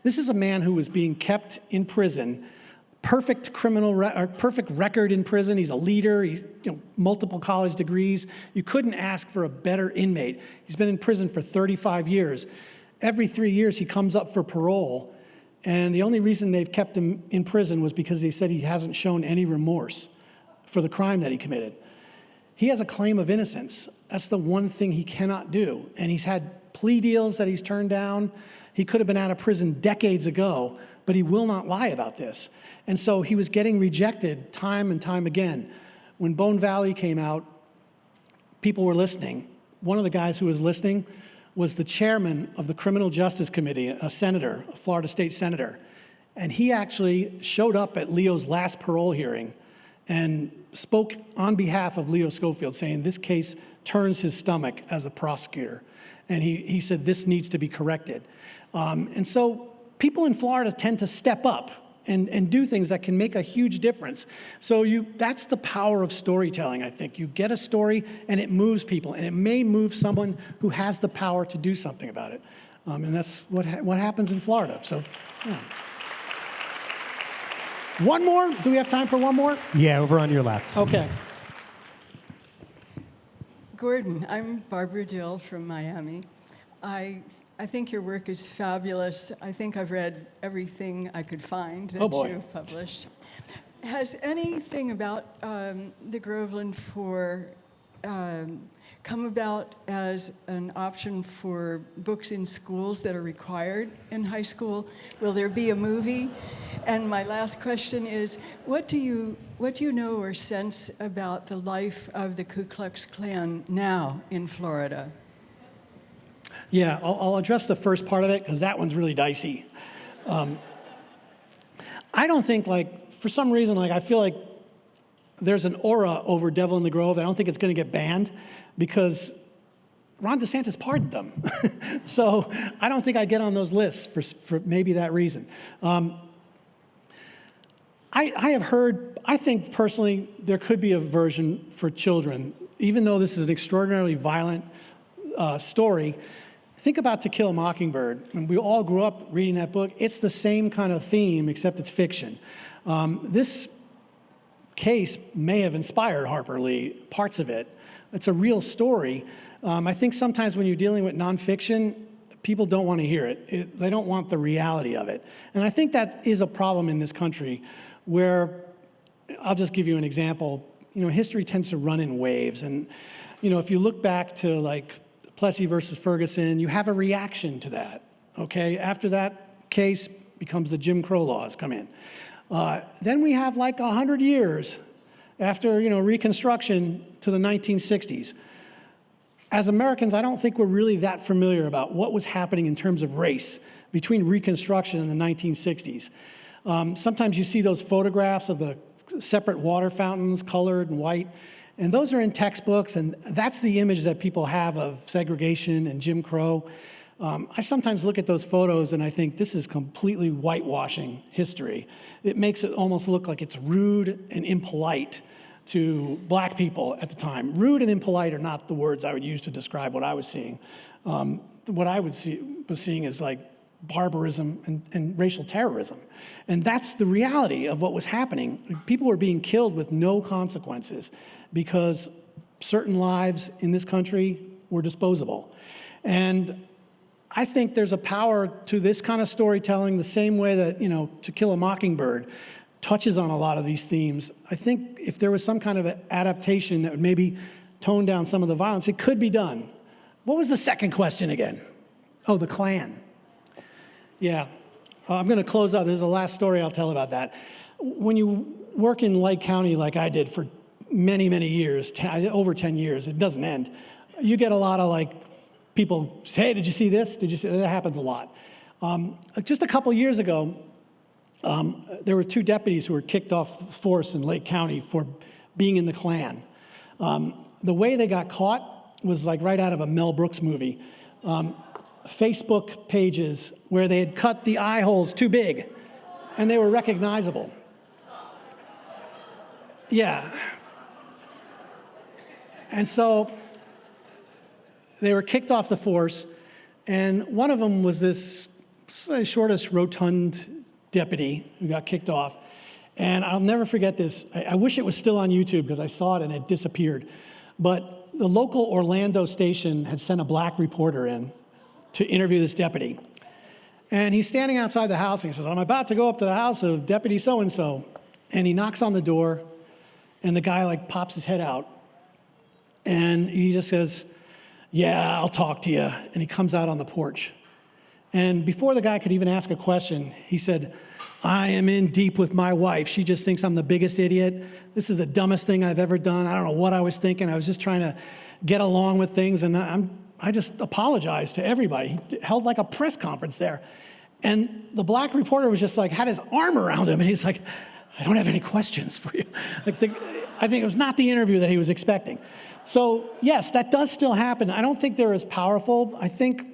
This is a man who was being kept in prison, perfect record in prison. He's a leader, multiple college degrees. You couldn't ask for a better inmate. He's been in prison for 35 years. Every 3 years he comes up for parole, and the only reason they've kept him in prison was because they said he hasn't shown any remorse for the crime that he committed. He has a claim of innocence. That's the one thing he cannot do. And he's had plea deals that he's turned down. He could have been out of prison decades ago, but he will not lie about this. And so he was getting rejected time and time again. When Bone Valley came out, people were listening. One of the guys who was listening was the chairman of the Criminal Justice Committee, a senator, a Florida state senator. And he actually showed up at Leo's last parole hearing and spoke on behalf of Leo Schofield, saying this case turns his stomach as a prosecutor. And he said this needs to be corrected. And so people in Florida tend to step up and do things that can make a huge difference. So that's the power of storytelling, I think. You get a story and it moves people, and it may move someone who has the power to do something about it. And that's what happens in Florida. So, yeah. One more? Do we have time for one more? Yeah, over on your left. Okay. Gordon, I'm Barbara Dill from Miami. I think your work is fabulous. I think I've read everything I could find that you've published. Has anything about the Groveland 4 come about as an option for books in schools that are required in high school? Will there be a movie? And my last question is, what do you know or sense about the life of the Ku Klux Klan now in Florida? Yeah, I'll address the first part of it because that one's really dicey. I don't think, for some reason, I feel like there's an aura over Devil in the Grove. I don't think it's going to get banned because Ron DeSantis pardoned them. So I don't think I get on those lists for maybe that reason. I have heard, I think personally, there could be a version for children, even though this is an extraordinarily violent story. Think about To Kill a Mockingbird. And we all grew up reading that book. It's the same kind of theme, except it's fiction. This case may have inspired Harper Lee, parts of it. It's a real story. I think sometimes when you're dealing with nonfiction, people don't want to hear it. They don't want the reality of it. And I think that is a problem in this country where, I'll just give you an example. History tends to run in waves. And, if you look back to Plessy versus Ferguson, you have a reaction to that, okay? After that case becomes the Jim Crow laws come in. Then we have 100 years after, Reconstruction to the 1960s. As Americans, I don't think we're really that familiar about what was happening in terms of race between Reconstruction and the 1960s. Sometimes you see those photographs of the separate water fountains, colored and white, and those are in textbooks, and that's the image that people have of segregation and Jim Crow. I sometimes look at those photos and I think this is completely whitewashing history. It makes it almost look like it's rude and impolite to black people at the time. Rude and impolite are not the words I would use to describe what I was seeing. What I was seeing is barbarism and racial terrorism. And that's the reality of what was happening. People were being killed with no consequences because certain lives in this country were disposable. And I think there's a power to this kind of storytelling the same way that, To Kill a Mockingbird touches on a lot of these themes. I think if there was some kind of adaptation that would maybe tone down some of the violence, it could be done. What was the second question again? Oh, the Klan. Yeah, I'm going to close out. This is the last story I'll tell about that. When you work in Lake County like I did for many, many years, over 10 years, it doesn't end. You get a lot of people say, hey, did you see this? Did you see? That happens a lot. Just a couple years ago, there were 2 deputies who were kicked off the force in Lake County for being in the Klan. The way they got caught was right out of a Mel Brooks movie. Facebook pages where they had cut the eye holes too big, and they were recognizable. Yeah. And so they were kicked off the force, and one of them was this shortest, rotund deputy who got kicked off. And I'll never forget this. I wish it was still on YouTube because I saw it and it disappeared. But the local Orlando station had sent a black reporter in to interview this deputy. And he's standing outside the house and he says, I'm about to go up to the house of Deputy so-and-so. And he knocks on the door and the guy pops his head out. And he just says, yeah, I'll talk to you. And he comes out on the porch. And before the guy could even ask a question, he said, I am in deep with my wife. She just thinks I'm the biggest idiot. This is the dumbest thing I've ever done. I don't know what I was thinking. I was just trying to get along with things, and I just apologized to everybody. He held like a press conference there. And the black reporter was just like, had his arm around him, and he's like, I don't have any questions for you. I think it was not the interview that he was expecting. So yes, that does still happen. I don't think they're as powerful. I think,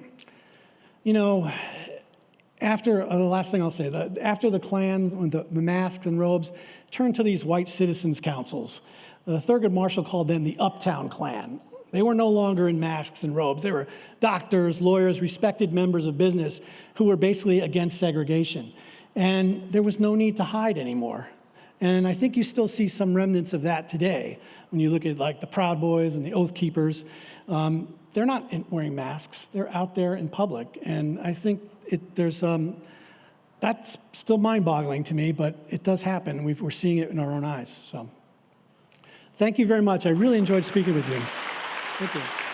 after the last thing I'll say, after the Klan, when the masks and robes turned to these white citizens' councils, the Thurgood Marshall called them the Uptown Klan. They were no longer in masks and robes. They were doctors, lawyers, respected members of business who were basically against segregation. And there was no need to hide anymore. And I think you still see some remnants of that today. When you look at like the Proud Boys and the Oath Keepers, they're not wearing masks. They're out there in public. And I think that's still mind-boggling to me, but it does happen. We're seeing it in our own eyes. So thank you very much. I really enjoyed speaking with you. Thank you.